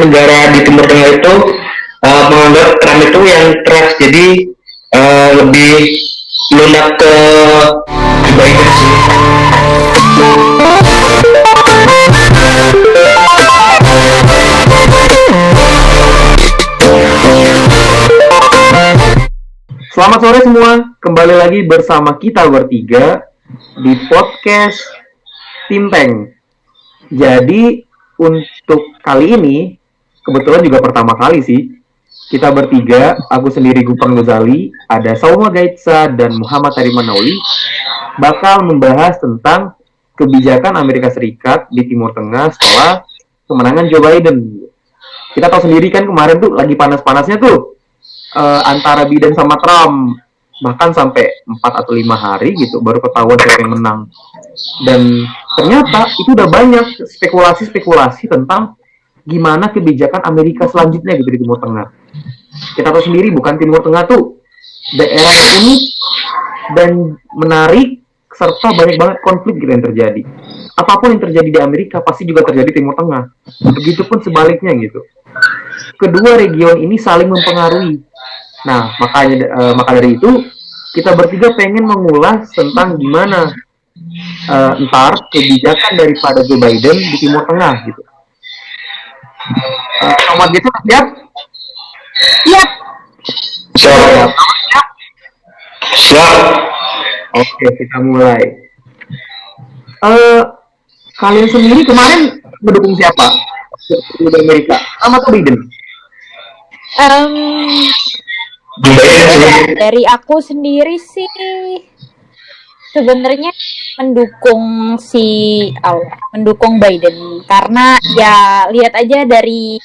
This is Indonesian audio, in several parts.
negara di Timur Tengah itu menganggap Trump itu yang trust, jadi lebih lunak ke Biden sih. Selamat sore semua, kembali lagi bersama kita bertiga di podcast Tim Tank. Jadi untuk kali ini, kebetulan juga pertama kali sih, kita bertiga, aku sendiri Gufran Gozali, ada Sauma Gaitsa dan Muhammad Hariman Nauli, bakal membahas tentang kebijakan Amerika Serikat di Timur Tengah setelah kemenangan Joe Biden. Kita tahu sendiri kan kemarin tuh lagi panas-panasnya tuh antara Biden sama Trump, bahkan sampai 4 atau 5 hari gitu baru ketahuan siapa yang menang. Dan ternyata itu udah banyak spekulasi-spekulasi tentang gimana kebijakan Amerika selanjutnya gitu di Timur Tengah. Kita tahu sendiri bukan Timur Tengah tuh daerah unik dan menarik serta banyak banget konflik gitu yang terjadi. Apapun yang terjadi di Amerika pasti juga terjadi di Timur Tengah. Begitupun sebaliknya gitu. Kedua region ini saling mempengaruhi. Nah, maka dari itu kita bertiga pengen mengulas tentang gimana ntar kebijakan daripada Joe Biden di Timur Tengah gitu. Selamat gitu, siap? Iya. Siap. Siap. Oke, kita mulai. Kalian sendiri kemarin mendukung siapa? Di Amerika, sama atau Biden? Dari aku sendiri sih sebenarnya mendukung Biden karena ya lihat aja dari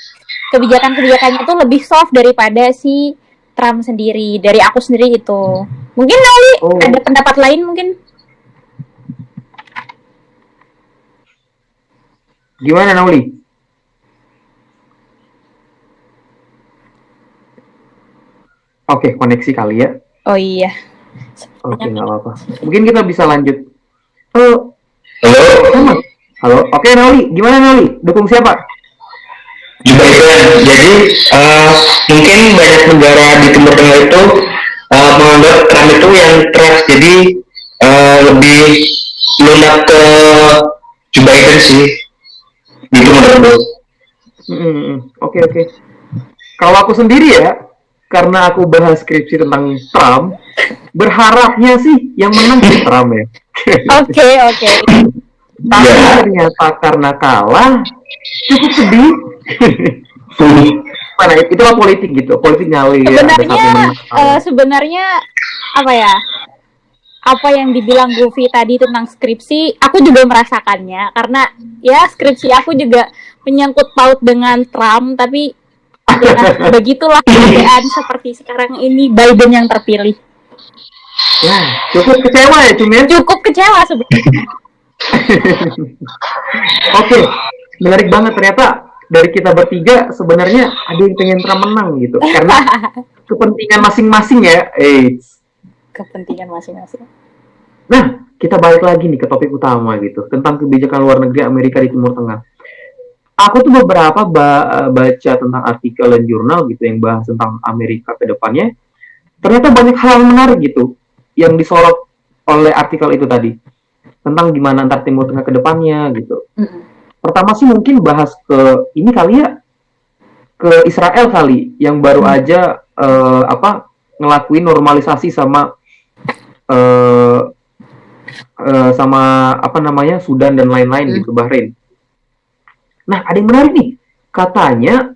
kebijakan-kebijakannya itu lebih soft daripada si Trump sendiri. Dari aku sendiri itu. Mungkin Nauli ada pendapat lain mungkin? Gimana Nauli? Oke, koneksi kali ya. Oh iya. Oke, nggak apa-apa. Mungkin kita bisa lanjut. Halo. Halo. Oke, Nauli. Gimana Nauli? Dukung siapa? Biden. Jadi mungkin banyak negara di Timur Tengah itu menganggap Trump itu yang trust, jadi lebih lunak ke Joe Biden sih. Gitu menurut. Oke. Kalau aku sendiri ya, karena aku bahas skripsi tentang Trump, berharapnya sih yang menang si Trump ya. Oke. Tapi ternyata karena kalah, cukup sedih. Mana itulah politik gitu, politik nyali ya. Sebenarnya apa ya? Apa yang dibilang Govi tadi tentang skripsi, aku juga merasakannya karena ya skripsi aku juga menyangkut paut dengan Trump, tapi ya, begitulah keadaan seperti sekarang ini Biden yang terpilih. Ya, cukup kecewa ya Cumin? Cukup kecewa sebenarnya. Oke, menarik banget ternyata dari kita bertiga sebenarnya ada yang pengen Trump menang gitu karena kepentingan masing-masing ya. Kepentingan masing-masing. Nah, kita balik lagi nih ke topik utama gitu tentang kebijakan luar negeri Amerika di Timur Tengah. Aku tuh beberapa baca tentang artikel dan jurnal gitu yang bahas tentang Amerika ke depannya. Ternyata banyak hal yang menarik gitu yang disorot oleh artikel itu tadi tentang gimana antar Timur Tengah ke depannya gitu. Pertama sih mungkin bahas ke ini kali ya, ke Israel kali yang baru aja ngelakuin normalisasi sama Sudan dan lain-lain gitu, Bahrain. Nah, ada yang menarik nih. Katanya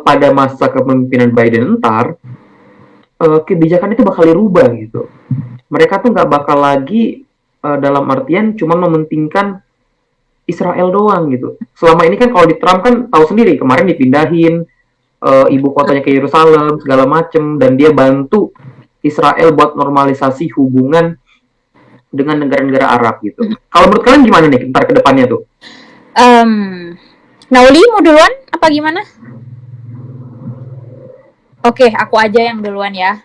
pada masa kepemimpinan Biden ntar kebijakan itu bakal dirubah gitu. Mereka tuh nggak bakal lagi dalam artian cuma mementingkan Israel doang gitu. Selama ini kan kalau di Trump kan tahu sendiri, kemarin dipindahin ibu kotanya ke Yerusalem segala macem, dan dia bantu Israel buat normalisasi hubungan dengan negara-negara Arab gitu. Kalau menurut kalian gimana nih ntar ke depannya tuh? Nauli mau duluan apa gimana? Oke, aku aja yang duluan ya.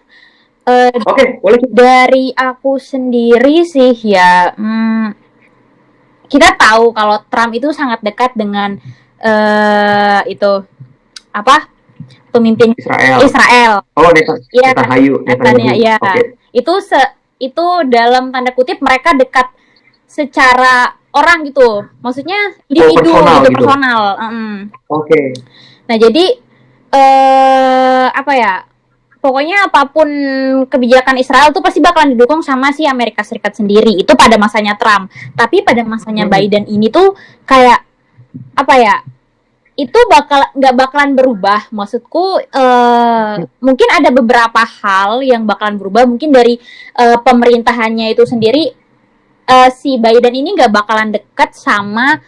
Oke, boleh. Dari aku sendiri sih ya, kita tahu kalau Trump itu sangat dekat dengan pemimpin Israel. Oh, Iya, Netanyahu. ya. Oke. Itu dalam tanda kutip mereka dekat secara orang gitu. Maksudnya individu personal. Oke. Nah, jadi pokoknya apapun kebijakan Israel tuh pasti bakalan didukung sama si Amerika Serikat sendiri. Itu pada masanya Trump. Tapi pada masanya Biden ini tuh kayak itu nggak bakalan berubah. Maksudku mungkin ada beberapa hal yang bakalan berubah. Mungkin dari pemerintahannya itu sendiri, si Biden ini nggak bakalan dekat sama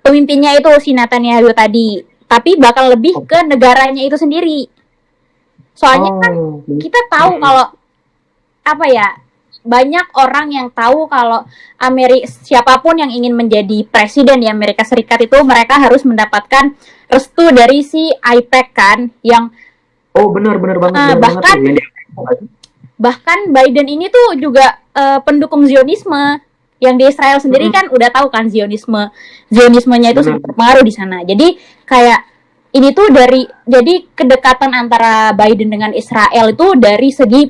pemimpinnya itu, si Netanyahu tadi. Tapi bakal lebih ke negaranya itu sendiri. Soalnya kan kita tahu kalau banyak orang yang tahu kalau siapapun yang ingin menjadi presiden di Amerika Serikat itu mereka harus mendapatkan restu dari si AIPAC kan, yang benar banget. Bahkan Biden ini tuh juga pendukung Zionisme, yang di Israel sendiri kan udah tahu kan Zionismenya itu sangat berpengaruh di sana. Jadi kayak ini tuh jadi kedekatan antara Biden dengan Israel itu dari segi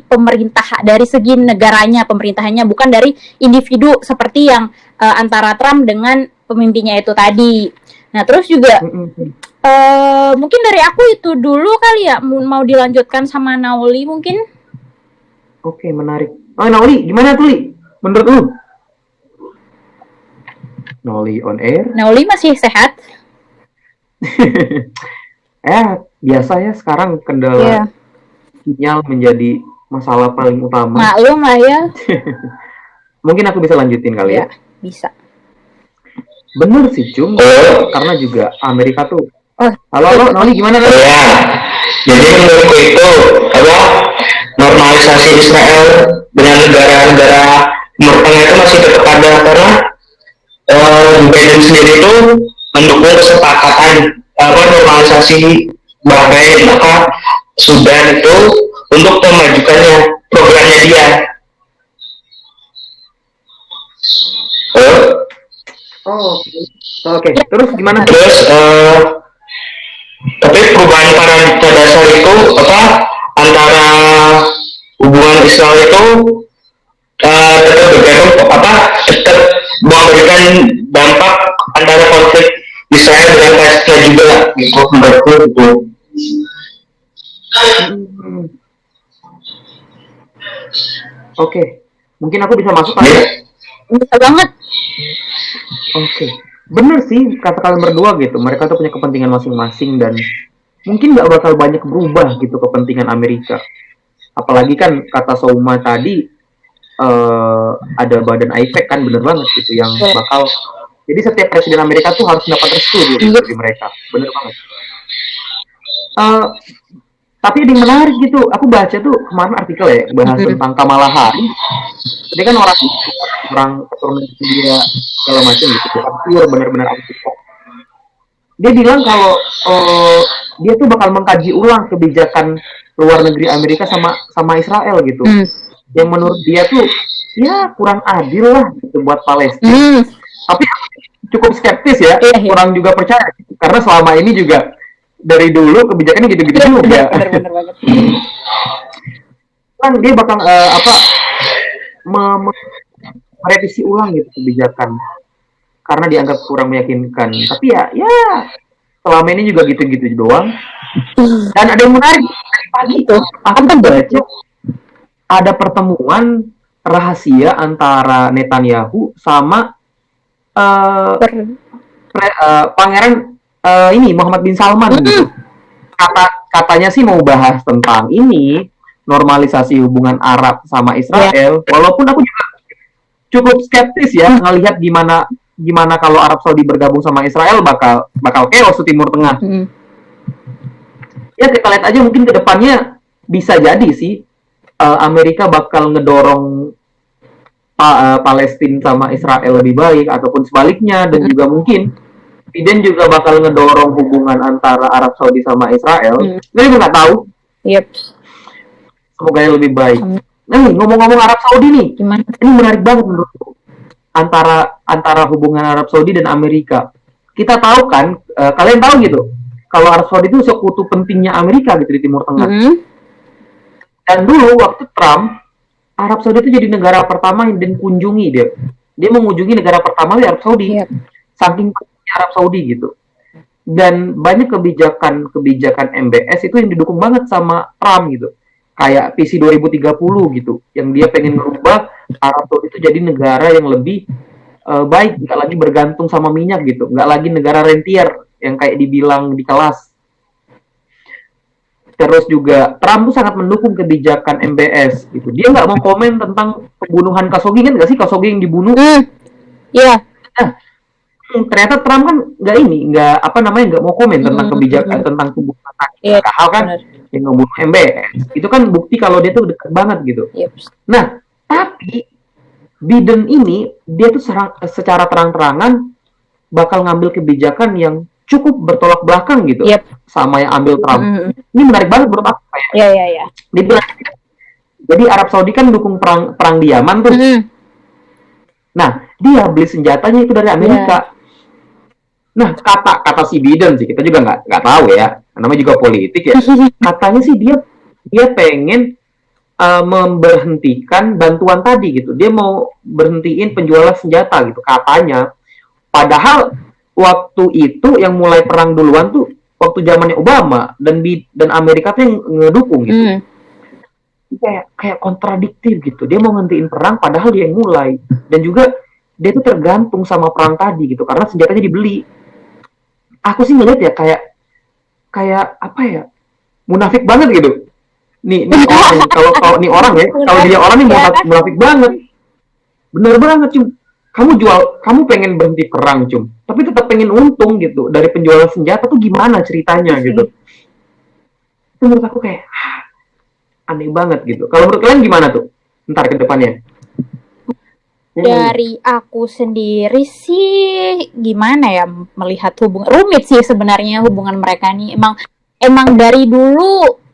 dari segi negaranya, pemerintahannya, bukan dari individu seperti yang antara Trump dengan pemimpinnya itu tadi. Nah, terus juga mungkin dari aku itu dulu kali ya, mau dilanjutkan sama Nauli mungkin. Oke, menarik. Nauli, gimana tuh, Li? Menurut lu? Nauli on air? Nauli masih sehat? Biasa ya sekarang kendala sinyal menjadi masalah paling utama. Maklum lah ya. Mungkin aku bisa lanjutin kali ya? Bisa. Bener sih, Cung. Karena juga Amerika tuh. Halo, Nauli gimana kan? Ya, jadi menurutku itu normalisasi Israel dengan negara-negara Timur Tengah itu masih tetap ada, karena Biden sendiri itu mendukung kesepakatan normalisasi Bahrain, Sudan itu untuk memajukannya programnya dia. Oke. Terus gimana? Terus tapi perubahan pada dasar itu antara hubungan Israel itu tetap bergantung tetap memberikan dampak antara konflik Israel dengan Palestina juga gitu, menurutku gitu. Oke. Mungkin aku bisa masuk kali ya? Bisa banget. Oke. Bener sih kata kalian berdua gitu. Mereka tuh punya kepentingan masing-masing dan mungkin nggak bakal banyak berubah gitu kepentingan Amerika. Apalagi kan kata Souma tadi ada badan AIPAC kan, bener banget gitu yang bakal. Jadi setiap presiden Amerika tuh harus dapat restu gitu dari mereka. Bener banget. Tapi ada yang menarik gitu. Aku baca tuh kemarin artikel ya bahas tentang Kamala Harris. Dia kan orang keturunan India segala macam gitu. Dia benar-benar Amerika. Dia bilang kalau dia tuh bakal mengkaji ulang kebijakan luar negeri Amerika sama Israel gitu. Yang menurut dia tuh ya kurang adil lah gitu buat Palestina. Tapi cukup skeptis ya, kurang juga percaya karena selama ini juga dari dulu kebijakannya gitu-gitu juga. Bener banget. Kan dia bakal merevisi ulang gitu kebijakan karena dianggap kurang meyakinkan. Tapi ya selama ini juga gitu-gitu doang. Dan ada yang menarik pagi tuh, aku kan baca ada pertemuan rahasia antara Netanyahu sama pangeran ini Muhammad bin Salman gitu. Katanya sih mau bahas tentang ini normalisasi hubungan Arab sama Israel. Walaupun aku juga cukup skeptis ya ngelihat gimana kalau Arab Saudi bergabung sama Israel bakal chaos di Timur Tengah. Ya kita lihat aja, mungkin kedepannya bisa jadi sih Amerika bakal ngedorong Palestina sama Israel lebih baik ataupun sebaliknya, dan juga mungkin Biden juga bakal ngedorong hubungan antara Arab Saudi sama Israel. Jadi gue nggak tahu. Semoga yang lebih baik. Nah, ngomong-ngomong Arab Saudi nih, gimana? Ini menarik banget menurutku. Antara hubungan Arab Saudi dan Amerika. Kita tahu kan, kalian tahu gitu, kalau Arab Saudi itu sekutu pentingnya Amerika gitu di Timur Tengah. Dan dulu waktu Trump, Arab Saudi itu jadi negara pertama yang dikunjungi dia. Dia mengunjungi negara pertama di Arab Saudi. Yep. Saking pentingnya Arab Saudi gitu. Dan banyak kebijakan MBS itu yang didukung banget sama Trump gitu. Kayak visi 2030 gitu. Yang dia pengen merubah Arab Saudi itu jadi negara yang lebih baik, nggak lagi bergantung sama minyak gitu. Nggak lagi negara rentier yang kayak dibilang di kelas. Terus juga Trump tuh sangat mendukung kebijakan MBS gitu. Dia nggak mau komen tentang pembunuhan Khashoggi, kan nggak sih Khashoggi yang dibunuh? Iya. Nah, ternyata Trump kan nggak mau komen tentang kebijakan tentang pembunuhan. Iya, Hal kan benar. yang ngebunuh MBS. Itu kan bukti kalau dia tuh dekat banget gitu. Yep. Nah, tapi Biden ini dia tuh secara terang-terangan bakal ngambil kebijakan yang cukup bertolak belakang gitu. Yep. Sama yang ambil Trump. Ini menarik banget menurut aku kayak. Iya. Dia bilang, jadi Arab Saudi kan dukung perang di Yaman tuh. Nah, dia beli senjatanya itu dari Amerika. Nah, kata si Biden sih, kita juga nggak tahu ya. Namanya juga politik ya. Katanya sih dia pengen memberhentikan bantuan tadi gitu. Dia mau berhentiin penjualan senjata gitu katanya. Padahal waktu itu yang mulai perang duluan tuh waktu zamannya Obama dan Amerika tuh yang ngedukung gitu. Kayak kontradiktif gitu. Dia mau ngentiin perang padahal dia yang mulai. Dan juga dia tuh tergantung sama perang tadi gitu karena senjatanya dibeli. Aku sih ngeliat ya kayak apa ya? Munafik banget gitu. Nih orang kalau nih orang ya, kalau dia orang nih munafik banget. Bener banget, Cum. Kamu pengen berhenti perang, Cum, tapi tetap pengen untung gitu dari penjualan senjata tuh gimana ceritanya gitu. Itu menurut aku kayak aneh banget gitu. Kalau menurut kalian gimana tuh? Ntar ke depannya. Dari aku sendiri sih gimana ya melihat hubungan rumit sih sebenarnya hubungan mereka nih. Emang dari dulu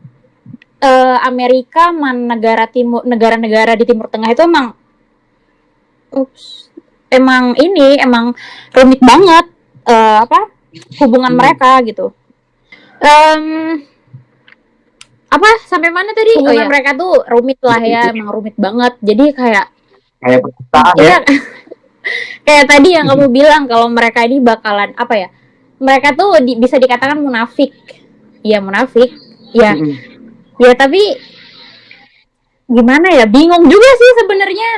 Amerika negara-negara di Timur Tengah itu emang rumit banget hubungan mereka gitu. Sampai mana tadi? Hubungan mereka tuh rumit lah ya, emang rumit banget. Jadi kayak percintaan ya. Kayak tadi yang kamu bilang kalau mereka ini bakalan mereka tuh bisa dikatakan munafik. Iya munafik. Ya tapi gimana ya? Bingung juga sih sebenarnya.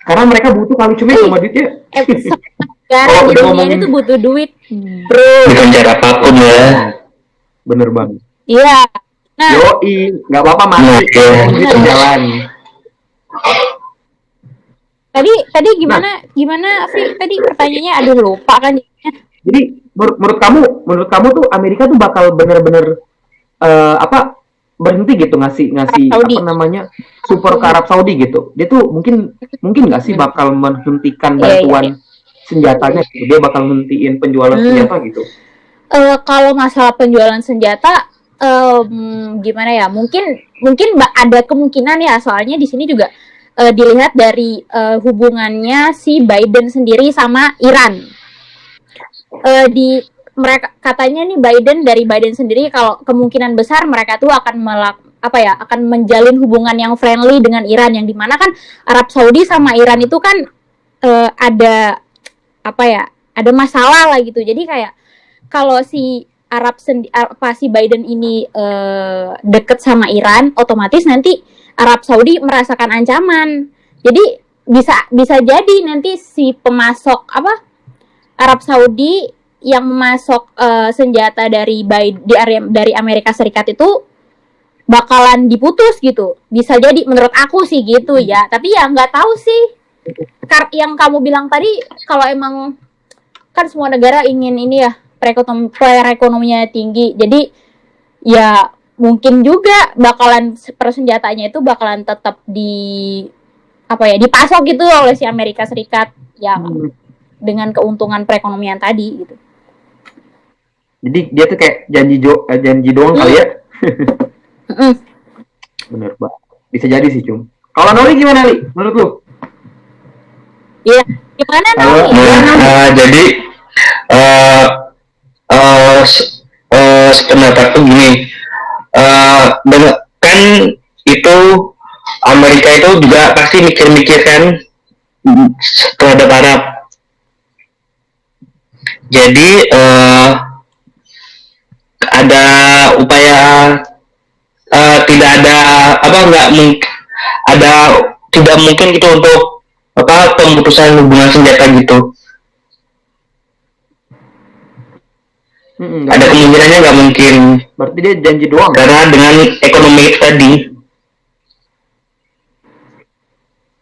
Karena mereka butuh kali cumi sama duitnya. Negara di dunia ini tuh butuh duit, bro. Dengan cara apapun ya. Bener banget. Iya. Nah, Yoi, nggak apa-apa mati. Duit jalan. Tadi gimana sih tadi pertanyaannya? Aduh lupa kan. Jadi menurut kamu tuh Amerika tuh bakal bener-bener berhenti gitu ngasih support ke Arab Saudi gitu. Dia tuh mungkin nggak sih bakal menghentikan bantuan senjatanya gitu. Dia bakal menghentikan penjualan senjata gitu. Kalau masalah penjualan senjata gimana ya? Mungkin ada kemungkinan ya, soalnya di sini juga dilihat dari hubungannya si Biden sendiri sama Iran. Mereka katanya nih dari Biden sendiri kalau kemungkinan besar mereka tuh akan akan menjalin hubungan yang friendly dengan Iran, yang dimana kan Arab Saudi sama Iran itu kan ada masalah lah gitu. Jadi kayak kalau si Biden ini deket sama Iran, otomatis nanti Arab Saudi merasakan ancaman. Jadi bisa jadi nanti si pemasok Arab Saudi yang memasok senjata dari Amerika Serikat itu bakalan diputus gitu. Bisa jadi menurut aku sih gitu ya. Tapi ya nggak tahu sih. Yang kamu bilang tadi, kalau emang kan semua negara ingin ini ya perekonomianya tinggi. Jadi ya mungkin juga bakalan persenjatanya itu bakalan tetap dipasok gitu oleh si Amerika Serikat yang dengan keuntungan perekonomian tadi gitu. Jadi dia tuh kayak janji doang kali ya. Bener banget. Bisa jadi sih, Cum. Kalau Nori gimana, Li? Menurut lu? Iya, gimana Nori? Jadi sependapat tuh gini, kan itu Amerika itu juga pasti mikir-mikir kan terhadap Arab. Jadi ada upaya tidak ada nggak ada tidak mungkin gitu untuk pemutusan hubungan senjata gitu. Ada kemungkinannya nggak mungkin. Berarti dia janji doang. Karena dengan ekonomi itu tadi.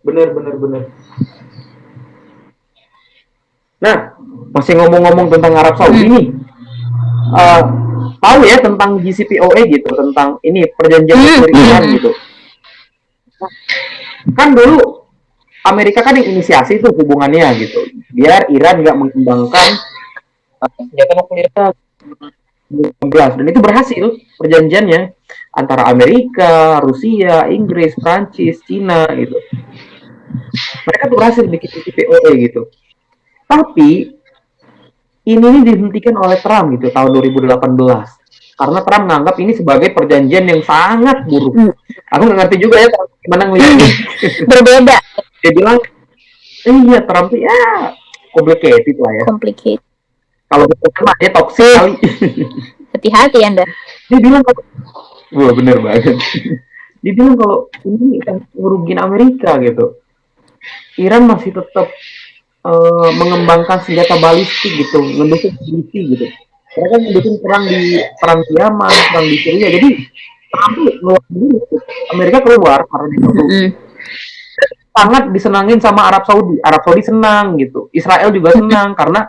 Bener. Nah, masih ngomong-ngomong tentang Arab Saudi nih. Tahu ya tentang JCPOA gitu, tentang ini perjanjian Iran gitu. Kan dulu Amerika kan yang inisiasi tuh hubungannya gitu, biar Iran nggak mengembangkan senjata nuklir 2016, dan itu berhasil perjanjiannya antara Amerika, Rusia, Inggris, Prancis, Cina gitu. Mereka tuh berhasil bikin JCPOA gitu. Tapi ini dihentikan oleh Trump gitu tahun 2018 karena Trump menganggap ini sebagai perjanjian yang sangat buruk. Aku nggak ngerti juga ya gimana ngeliatnya. Berbeda. Dia bilang, iya Trump tuh ya complicated lah ya. Complicated. Kalau betul dia toxic kali. Hati-hati Anda. Dia bilang kalau, wah bener banget. Dia bilang kalau ini ngerugiin Amerika gitu. Iran masih tetap mengembangkan senjata balistik gitu, ngedukung milisi gitu. Mereka ngedukung perang di Yaman, perang di Syria. Jadi Trump tuh keluar dulu, Amerika keluar karena dia sangat disenangin sama Arab Saudi. Arab Saudi senang gitu. Israel juga senang karena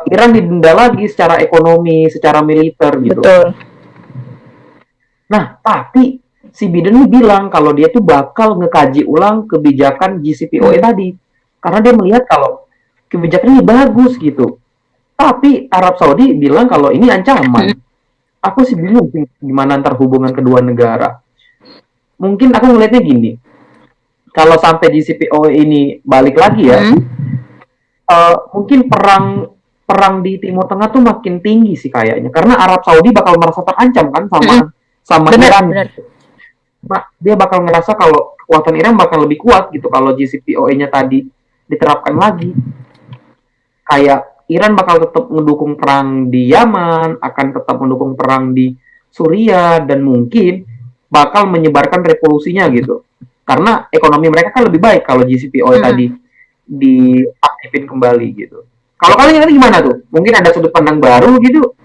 Iran didenda lagi secara ekonomi, secara militer gitu. Betul. Nah, tapi si Biden ini bilang kalau dia tuh bakal ngekaji ulang kebijakan JCPOA tadi. Karena dia melihat kalau kebijakan ini bagus gitu. Tapi Arab Saudi bilang kalau ini ancaman. Aku sih bingung gimana antar hubungan kedua negara. Mungkin aku ngelihatnya gini. Kalau sampai JCPOA ini balik lagi ya, mungkin perang di Timur Tengah tuh makin tinggi sih kayaknya. Karena Arab Saudi bakal merasa terancam kan sama Iran. Bener. Nah, dia bakal ngerasa kalau kekuatan Iran bakal lebih kuat gitu kalau JCPOA-nya tadi diterapkan lagi. Kayak Iran bakal tetap mendukung perang di Yaman, akan tetap mendukung perang di Suriah, dan mungkin bakal menyebarkan revolusinya gitu. Karena ekonomi mereka kan lebih baik kalau JCPOA tadi diaktifin kembali gitu. Kalau kalian ini gimana tuh? Mungkin ada sudut pandang baru gitu?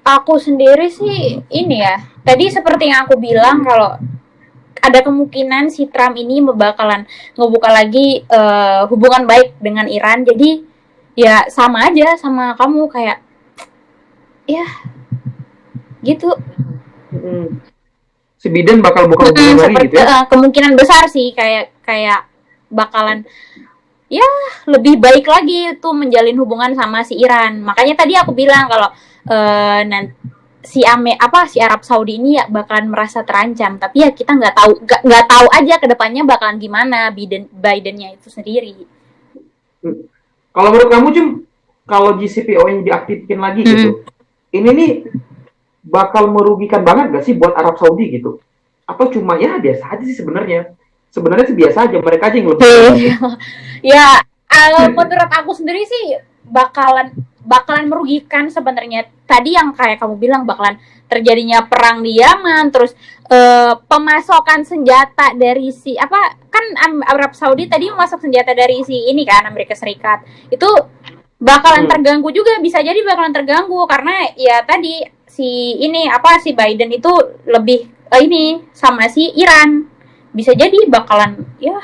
Aku sendiri sih ini ya. Tadi seperti yang aku bilang kalau ada kemungkinan si Trump ini bakalan ngebuka lagi hubungan baik dengan Iran. Jadi ya sama aja sama kamu kayak ya gitu. Si Biden bakal buka hubungan lagi gitu ya? Kemungkinan besar sih kayak bakalan ya lebih baik lagi tuh menjalin hubungan sama si Iran. Makanya tadi aku bilang kalau si Arab Saudi ini ya bakalan merasa terancam, tapi ya kita nggak tahu aja kedepannya bakalan gimana Bidennya itu sendiri. Kalau menurut kamu Jum, kalau JCPOA ini diaktifkan lagi gitu, ini nih bakal merugikan banget gak sih buat Arab Saudi gitu? Atau cuma ya biasa aja sih sebenarnya? Sebenarnya sih biasa aja, mereka aja yang lebih. Ya, menurut aku sendiri sih bakalan merugikan sebenarnya. Tadi yang kayak kamu bilang bakalan terjadinya perang di Yaman, terus pemasokan senjata dari kan Arab Saudi tadi memasok senjata dari si ini kan Amerika Serikat. Itu bakalan terganggu juga, bisa jadi bakalan terganggu karena ya tadi si Biden itu lebih ini sama si Iran. Bisa jadi bakalan ya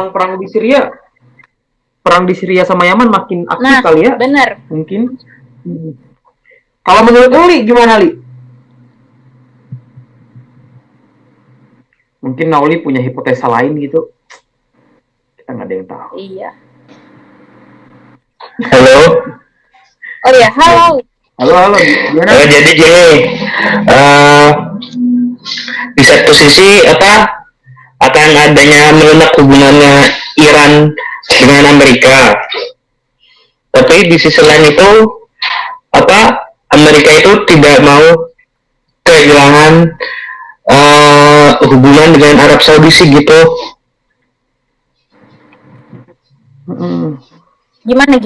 perang di Syria. Perang di Syria sama Yaman makin aktif kali ya? Bener. Mungkin. Kalau menurut Uli gimana Li? Mungkin Nauli punya hipotesa lain gitu. Kita nggak ada yang tahu. Iya. Halo. Oh ya, halo. Halo. Gimana? Jadi gini, di satu sisi akan adanya meledak hubungannya Iran dengan Amerika. Tapi di sisi lain itu Amerika itu tidak mau kehilangan hubungan dengan Arab Saudi sih gitu. Gimana?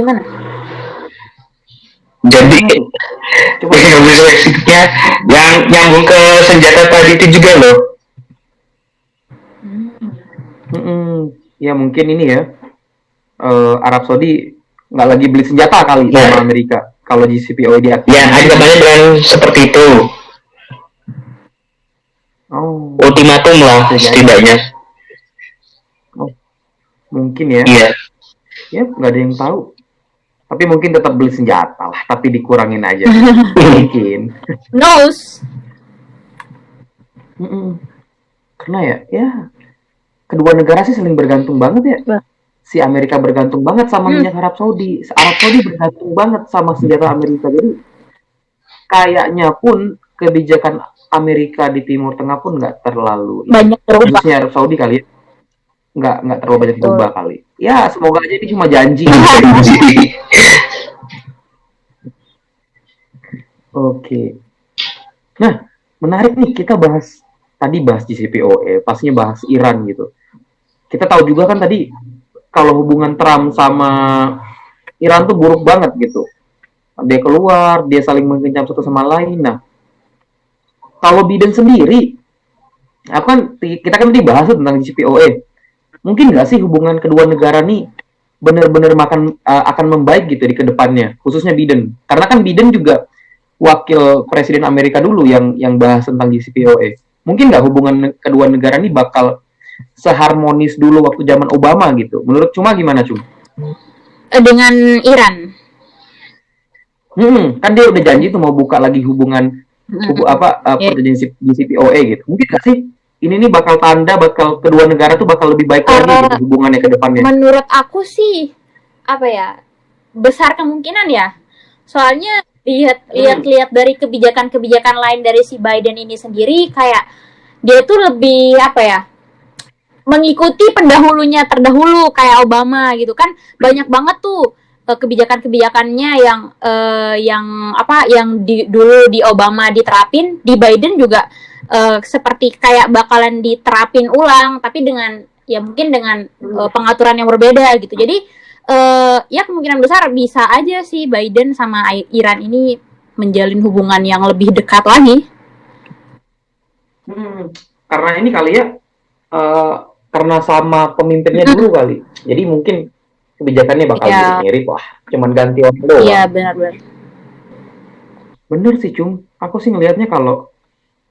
Jadi eksiknya yang nyambung ke senjata tadi itu juga loh. Ya mungkin ini ya, Arab Saudi nggak lagi beli senjata kali sama Amerika kalau JCPOA diaktifkan. Ya, ancamannya dengan seperti itu. Ultimatum lah setidaknya. Mungkin ya. Iya. Ya nggak ada yang tahu. Tapi mungkin tetap beli senjata lah, tapi dikurangin aja. Mungkin. Knows. Karena ya kedua negara sih saling bergantung banget ya. Si Amerika bergantung banget sama minyak Arab Saudi. Arab Saudi bergantung banget sama senjata Amerika. Jadi kayaknya pun kebijakan Amerika di Timur Tengah pun nggak terlalu banyak berubah. Khususnya Arab Saudi kali ya. Nggak terlalu banyak berubah kali. Ya semoga aja ini cuma janji. Oke. Nah, menarik nih kita bahas JCPOA, pastinya bahas Iran gitu. Kita tahu juga kan tadi kalau hubungan Trump sama Iran tuh buruk banget gitu. Dia keluar, dia saling mengencam satu sama lain. Nah, kalau Biden sendiri, kita kan tadi bahas tentang JCPOA. Mungkin nggak sih hubungan kedua negara nih benar-benar akan membaik gitu di kedepannya, khususnya Biden. Karena kan Biden juga wakil presiden Amerika dulu yang bahas tentang JCPOA. Mungkin nggak hubungan kedua negara ini bakal seharmonis dulu waktu zaman Obama gitu. Menurut Cuma gimana Cum? Dengan Iran. Kan dia udah janji tuh mau buka lagi hubungan perjanjian JCPOA gitu. Mungkin nggak sih ini nih bakal kedua negara tuh bakal lebih baik lagi gitu hubungannya ke depannya? Menurut aku sih besar kemungkinan ya. Soalnya lihat dari kebijakan lain dari si Biden ini sendiri, kayak dia tuh lebih mengikuti pendahulunya terdahulu kayak Obama gitu kan. Banyak banget tuh kebijakan-kebijakannya yang dulu di Obama diterapin, di Biden juga seperti kayak bakalan diterapin ulang, tapi mungkin dengan pengaturan yang berbeda gitu. Jadi ya kemungkinan besar bisa aja sih Biden sama Iran ini menjalin hubungan yang lebih dekat lagi. Karena ini kali ya, karena sama pemimpinnya dulu kali. Jadi mungkin kebijakannya bakal mirip lah. Cuman ganti orang doang. Iya, benar-benar. Bener sih, Cung. Aku sih ngelihatnya kalau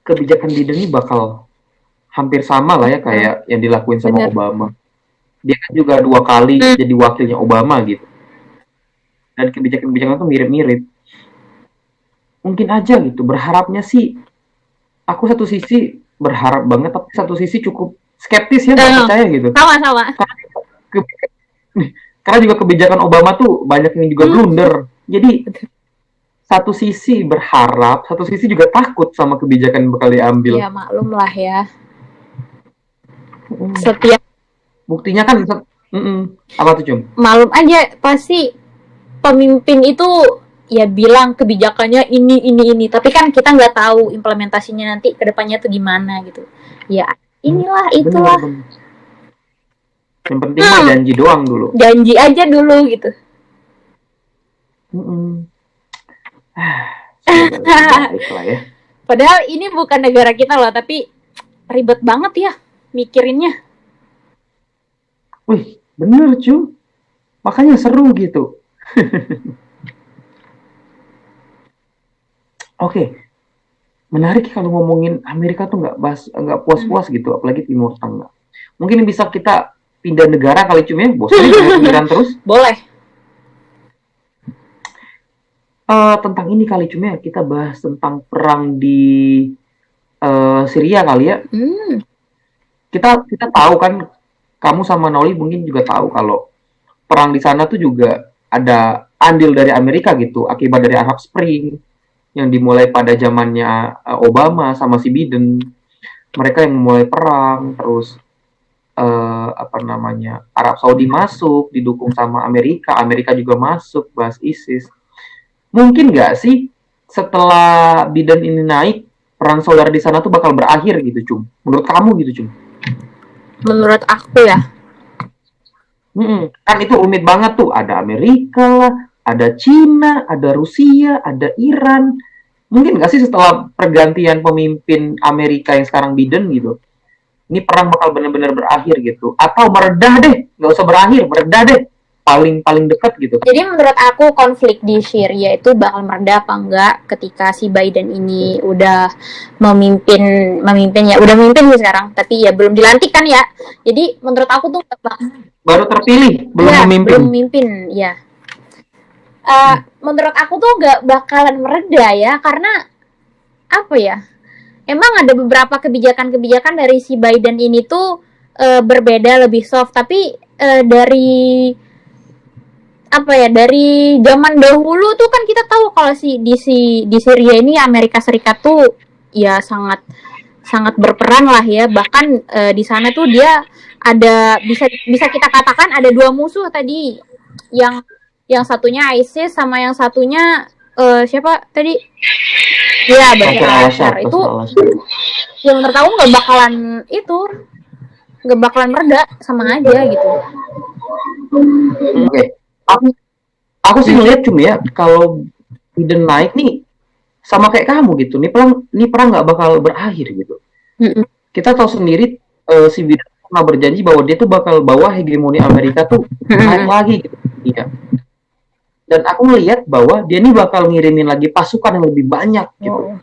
kebijakan Biden ini bakal hampir sama lah ya kayak yang dilakuin sama Obama. Dia kan juga 2 kali jadi wakilnya Obama gitu. Dan kebijakan-kebijakan itu mirip-mirip. Mungkin aja gitu, berharapnya sih. Aku satu sisi berharap banget, tapi satu sisi cukup skeptis ya, nggak percaya gitu. Sama-sama. Karena juga kebijakan Obama tuh banyak yang juga blunder. Jadi satu sisi berharap, satu sisi juga takut sama kebijakan yang bakal diambil. Ya maklum lah ya. Setiap buktinya kan apa tuh Cum? Maklum aja pasti pemimpin itu ya bilang kebijakannya ini, tapi kan kita nggak tahu implementasinya nanti kedepannya tuh gimana gitu. Ya inilah itulah. Bener. Yang penting mah janji doang dulu. Janji aja dulu gitu. Lah ya. Padahal ini bukan negara kita loh, tapi ribet banget ya mikirinnya. Wih, bener Cum. Makanya seru gitu. Oke. Menarik kalau ngomongin Amerika tuh nggak puas-puas gitu, apalagi Timur Tengah. Mungkin bisa kita pindah negara kali Cum ya, bosan Iran terus. Boleh. Tentang ini kali Cum ya, kita bahas tentang perang di Syria kali ya. Kita tahu kan, kamu sama Noli mungkin juga tahu kalau perang di sana tuh juga ada andil dari Amerika gitu, akibat dari Arab Spring yang dimulai pada zamannya Obama sama si Biden. Mereka yang memulai perang, terus Arab Saudi masuk, didukung sama Amerika, Amerika juga masuk bahas ISIS. Mungkin nggak sih setelah Biden ini naik, perang saudara di sana tuh bakal berakhir gitu, Cum? Menurut kamu gitu, Cum? Menurut aku ya, Kan itu rumit banget tuh. Ada Amerika lah, ada Cina, ada Rusia, ada Iran. Mungkin nggak sih setelah pergantian pemimpin Amerika yang sekarang Biden gitu, ini perang bakal benar-benar berakhir gitu? Atau meredah deh, nggak usah berakhir, meredah deh. Paling dekat gitu. jadi menurut aku konflik di Syria itu bakal mereda apa enggak ketika si Biden ini udah memimpin ya, udah memimpin sih sekarang, tapi ya belum dilantik kan ya. Jadi menurut aku tuh Baru terpilih, belum ya, memimpin. belum memimpin ya. Menurut aku tuh nggak bakalan mereda ya, karena apa ya? Emang ada beberapa kebijakan-kebijakan dari si Biden ini tuh berbeda, lebih soft, tapi dari apa ya, dari zaman dahulu tuh kan kita tahu kalau di Syria ini Amerika Serikat tuh ya sangat berperan lah ya. Bahkan di sana tuh dia ada, bisa kita katakan ada dua musuh tadi, yang satunya ISIS sama yang satunya siapa tadi? Ya, Bashar al-Assad. Itu yang menurut aku nggak bakalan mereda, sama aja gitu. Oke. Aku sih ngeliat cuma ya, kalau Biden naik nih sama kayak kamu gitu, nih perang nggak bakal berakhir gitu. Kita tahu sendiri si Biden pernah berjanji bahwa dia tuh bakal bawa hegemoni Amerika tuh naik lagi gitu. Iya. Dan aku ngeliat bahwa dia nih bakal ngirimin lagi pasukan yang lebih banyak gitu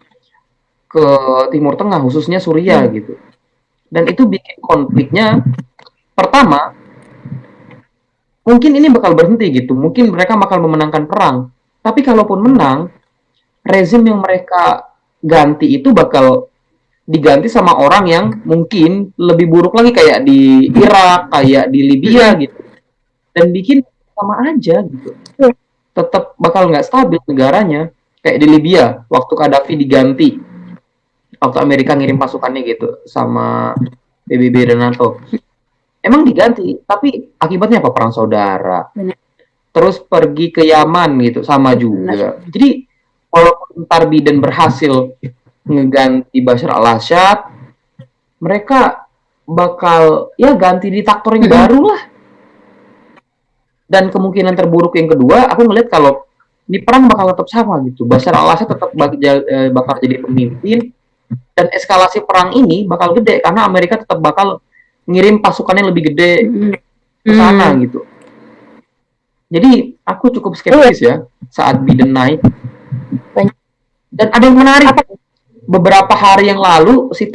ke Timur Tengah, khususnya Suriah gitu. Dan itu bikin konfliknya, pertama, mungkin ini bakal berhenti gitu. Mungkin mereka bakal memenangkan perang. Tapi kalaupun menang, rezim yang mereka ganti itu bakal diganti sama orang yang mungkin lebih buruk lagi, kayak di Irak, kayak di Libya gitu. Dan bikin sama aja gitu. Tetap bakal nggak stabil negaranya. Kayak di Libya, waktu Gaddafi diganti. Waktu Amerika ngirim pasukannya gitu sama PBB dan NATO. Emang diganti, tapi akibatnya apa? Perang saudara. Terus pergi ke Yaman gitu, sama juga. Jadi walaupun ntar Biden berhasil ngeganti Bashar al-Assad, mereka bakal ya ganti diktator yang baru lah. Dan kemungkinan terburuk yang kedua, aku ngeliat kalau ini perang bakal tetap sama gitu. Bashar al-Assad tetap bakal jadi pemimpin, dan eskalasi perang ini bakal gede karena Amerika tetap bakal ngirim pasukannya lebih gede ke sana gitu. Jadi aku cukup skeptis ya saat Biden naik. Dan ada yang menarik, beberapa hari yang lalu si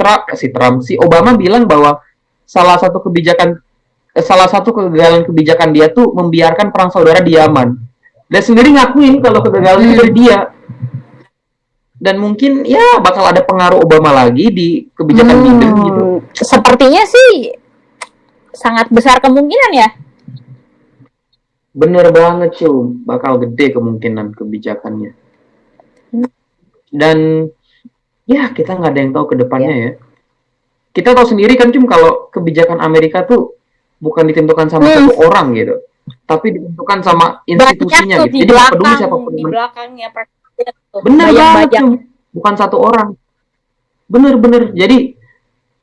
Obama bilang bahwa salah satu kegagalan kebijakan dia tuh membiarkan perang saudara di Yaman. Dia sendiri ngakuin kalau kegagalan itu dari dia. Dan mungkin ya bakal ada pengaruh Obama lagi di kebijakan Biden gitu. Sepertinya sih sangat besar kemungkinan ya. Bener banget, Cum. Bakal gede kemungkinan kebijakannya. Dan ya kita nggak ada yang tahu ke depannya ya. Kita tahu sendiri kan, Cum, kalau kebijakan Amerika tuh bukan ditentukan sama satu orang gitu, tapi ditentukan sama institusinya gitu. Jadi nggak peduli siapapun di belakangnya. Bener banget, Cum. Bukan satu orang. Bener. Jadi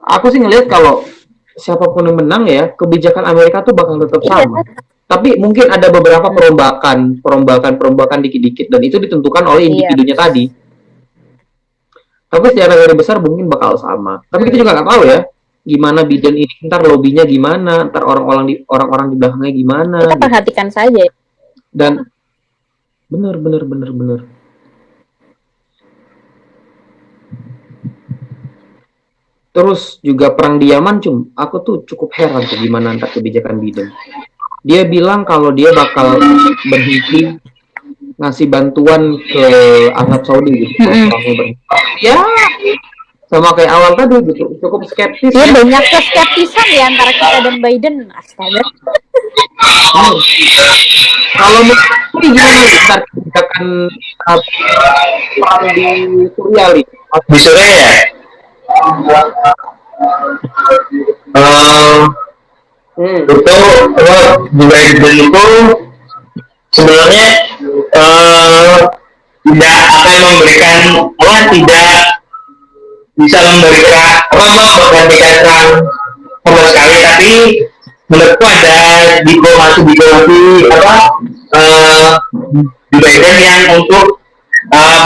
aku sih ngelihat kalau siapapun yang menang ya, kebijakan Amerika tuh bakal tetap sama. Tapi mungkin ada beberapa perombakan dikit-dikit, dan itu ditentukan oleh individunya tadi. Tapi secara garis besar mungkin bakal sama. Tapi kita juga nggak tahu ya, gimana Biden ini, ntar lobbynya gimana, ntar orang-orang di belakangnya gimana. Kita perhatikan saja. Dan bener. Terus juga perang di Yaman, Cum. Aku tuh cukup heran tuh gimana antar kebijakan Biden. Dia bilang kalau dia bakal berhenti ngasih bantuan ke Arab Saudi gitu. Ya, sama kayak awal tadi gitu. Cukup skeptis. Ya, banyak keskeptisan ya antara kita dan Biden. Astaga. Kalau ini gimana nih ntar kebijakan perang di Suriah, Li? Di Suriah ya? Itu Joe Biden itu sebenarnya eh, tidak akan memberikan tidak bisa memberikan menggantikan Trump sama sekali, tapi menurutku ada diplomasi eh, di Biden yang untuk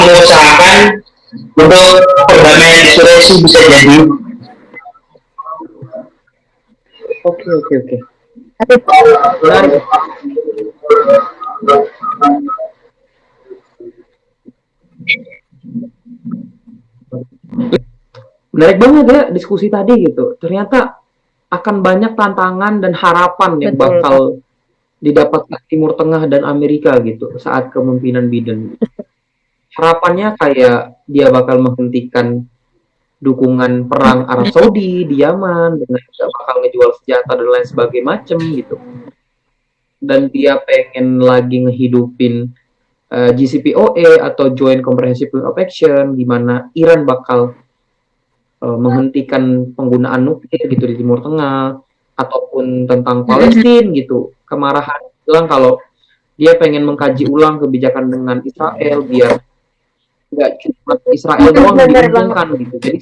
mengusahakan untuk perdamaian di Sulawesi bisa jadi. Oke. Tapi Menarik banget ya diskusi tadi gitu. Ternyata akan banyak tantangan dan harapan yang betul. bakal didapatkan Timur Tengah dan Amerika gitu saat kepemimpinan Biden. Harapannya kayak dia bakal menghentikan dukungan perang Arab Saudi di Yaman, dengan gak bakal ngejual senjata dan lain sebagainya macem gitu. Dan dia pengen lagi ngehidupin JCPOA atau Joint Comprehensive Plan of Action, di mana Iran bakal menghentikan penggunaan nuklir gitu di Timur Tengah, ataupun tentang Palestina gitu. Kemarahan bilang kalau dia pengen mengkaji ulang kebijakan dengan Israel biar nggak cuma Israel doang yang diuntungkan gitu. Jadi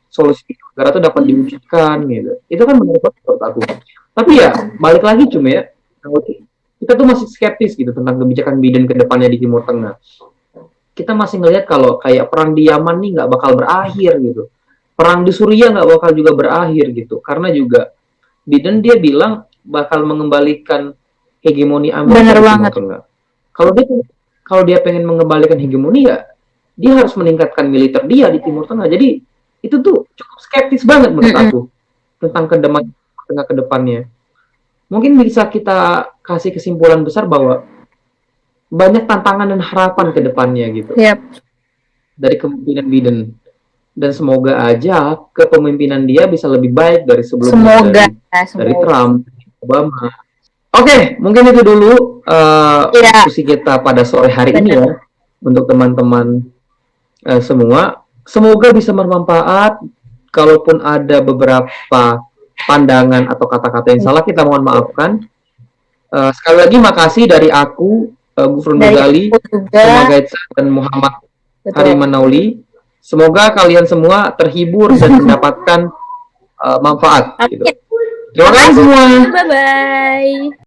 solusi negara itu dapat diwujudkan gitu. Itu kan benar banget menurut aku. Tapi ya balik lagi cuma ya, kita tuh masih skeptis gitu tentang kebijakan Biden ke depannya di Timur Tengah. Kita masih ngelihat kalau kayak perang di Yaman nih nggak bakal berakhir gitu. Perang di Suriah nggak bakal juga berakhir gitu. Karena juga Biden dia bilang bakal mengembalikan hegemoni Amerika Bener di Timur banget. Tengah. Kalau dia pengen mengembalikan hegemoni ya dia harus meningkatkan militer dia di Timur Tengah. Jadi itu tuh cukup skeptis banget menurut aku tentang Tengah ke depannya. Mungkin bisa kita kasih kesimpulan besar bahwa banyak tantangan dan harapan ke depannya gitu Yap. dari kepemimpinan Biden, dan semoga aja kepemimpinan dia bisa lebih baik dari sebelumnya, Semoga. dari Trump, Obama. Oke, mungkin itu dulu diskusi kita pada sore hari ini ya untuk teman-teman semua. Semoga bisa bermanfaat. Kalaupun ada beberapa pandangan atau kata-kata yang salah, kita mohon maafkan. Sekali lagi makasih dari aku, Gufron Ghazali, Muhammad dan Muhammad Harimanauli. Semoga kalian semua terhibur dan mendapatkan manfaat. Gitu. Terima kasih semua. Bye-bye.